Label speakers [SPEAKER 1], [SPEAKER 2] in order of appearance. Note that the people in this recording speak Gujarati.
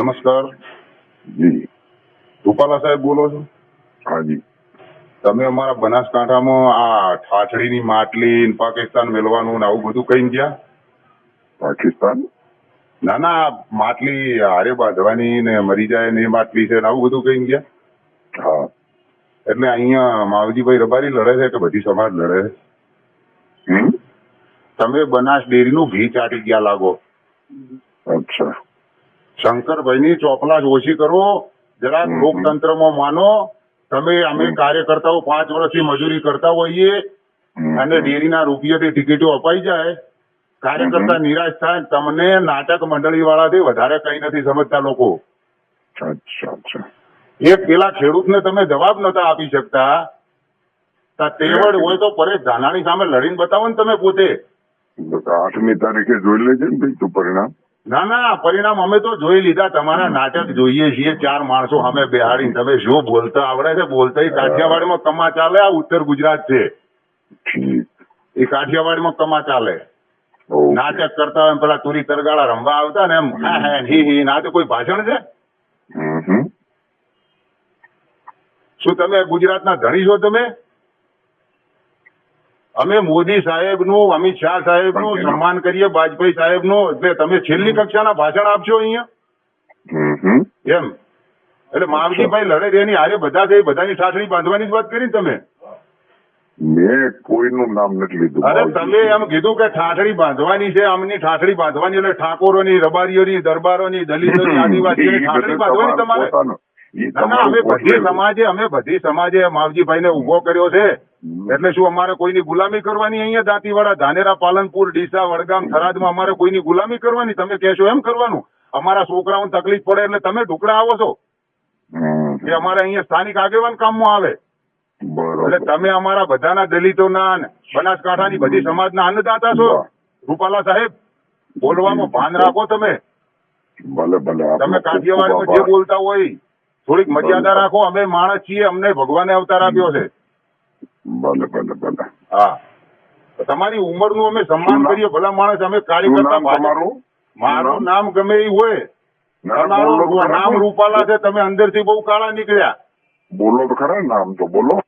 [SPEAKER 1] નમસ્કાર.
[SPEAKER 2] જી
[SPEAKER 1] રૂપાલા સાહેબ બોલો છો?
[SPEAKER 2] હાજી.
[SPEAKER 1] તમે અમારા બનાસકાંઠામાં આ ઠાઠડીની માટલી પાકિસ્તાન મેળવાનું ને આવું બધું કઈ ગયા?
[SPEAKER 2] પાકિસ્તાન?
[SPEAKER 1] ના ના, માટલી હારે બાંધવાની ને મરી જાય ને એ માટલી છે ને આવું બધું કઈ ગયા?
[SPEAKER 2] હા.
[SPEAKER 1] એટલે અહીંયા માવજીભાઈ રબારી લડે છે કે બધી સમાજ લડે છે? તમે બનાસ ડેરીનું ઘી ચાટી ગયા લાગો.
[SPEAKER 2] અચ્છા.
[SPEAKER 1] શંકરભાઈની ચોપલાશ ઓછી કરો, જરાક લોકતંત્રમાં માનો. તમે અમે કાર્યકર્તાઓ 5 વર્ષથી મજૂરી કરતા હોઈએ અને ડેરીના રૂપિયાથી ટિકિટો અપાઈ જાય, કાર્યકર્તા નિરાશ થાય. તમને નાટક મંડળી વાળાથી વધારે કઈ નથી સમજતા લોકો.
[SPEAKER 2] અચ્છા અચ્છા.
[SPEAKER 1] એક પેલા ખેડૂતને તમે જવાબ નતા આપી શકતા. તેવડ હોય તો પરેશ ધાનાણી સામે લડીને બતાવો ને તમે પોતે.
[SPEAKER 2] 8મી તારીખે જોઈ લેજે ને ભાઈ તું પરિણામ.
[SPEAKER 1] ના ના, પરિણામ અમે તો જોઈ લીધા. તમારા નાટક જોઈએ છીએ. 4 માણસો અમે બેહાડીને તમે શું બોલતા આવડે છે? બોલતા કાઠિયાવાડમાં કમા ચાલે. આ ઉત્તર ગુજરાત છે, એ કાઠિયાવાડમાં કમા ચાલે. નાટક કરતા હોય પેલા તુરી તરગાળા રમવા આવતા ને એમ હી હી ના તો કોઈ ભાષણ છે? શું તમે ગુજરાતના ધણી છો? તમે અમે મોદી સાહેબ નું, અમિત શાહ સાહેબ નું સન્માન કરીએ, વાજપેયી સાહેબ નું, એટલે તમે છેલ્લી કક્ષાના ભાષણ આપશો અહીંયા એમ? એટલે માવજીભાઈ લડે એની હારે બધા છે, બધાની ઠાઠડી બાંધવાની જ વાત કરી ને તમે?
[SPEAKER 2] મેં કોઈનું નામ નથી લીધું.
[SPEAKER 1] અરે તમે એમ કીધું કે ઠાઠડી બાંધવાની છે, આમની ઠાઠડી બાંધવાની, એટલે ઠાકોરોની, રબારીઓની, દરબારોની, દલિતોની, આદિવાસીઓની ઠાઠડી બાંધવાની તમારે? ના, અમે બધી સમાજે માવજીભાઈ ને ઉભો કર્યો છે. એટલે શું અમારે કોઈની ગુલામી કરવાની? અહીંયા દાંતીવાડા, ધાનેરા, પાલનપુર, ડીસા, વડગામ, થરાદમાં અમારે કોઈની ગુલામી કરવાની? તમે કહેશો એમ કરવાનું? અમારા છોકરાઓને તકલીફ પડે એટલે તમે ઢુકડા આવો છો કે અમારે અહીંયા સ્થાનિક આગેવાન કામમાં આવે? એટલે તમે અમારા બધાના દલિતોના, બનાસકાંઠાની બધી સમાજના અન્નદાતા છો. રૂપાલા સાહેબ, બોલવામાં ભાન રાખો. તમે તમે કાઠિયાવાડમાં જે બોલતા હોય થોડીક મર્યાદા રાખો. અમે માણસ છીએ, અમને ભગવાને અવતાર આપ્યો છે. હા, તમારી ઉંમરનું અમે સન્માન કરીએ. ભલા માણસ, અમે કાર્યકર્તા. મારું નામ ગમે એ હોય, તમારું નામ રૂપાલા છે. તમે અંદરથી બહુ કાળા નીકળ્યા.
[SPEAKER 2] બોલો તો ખરા, નામ તો બોલો.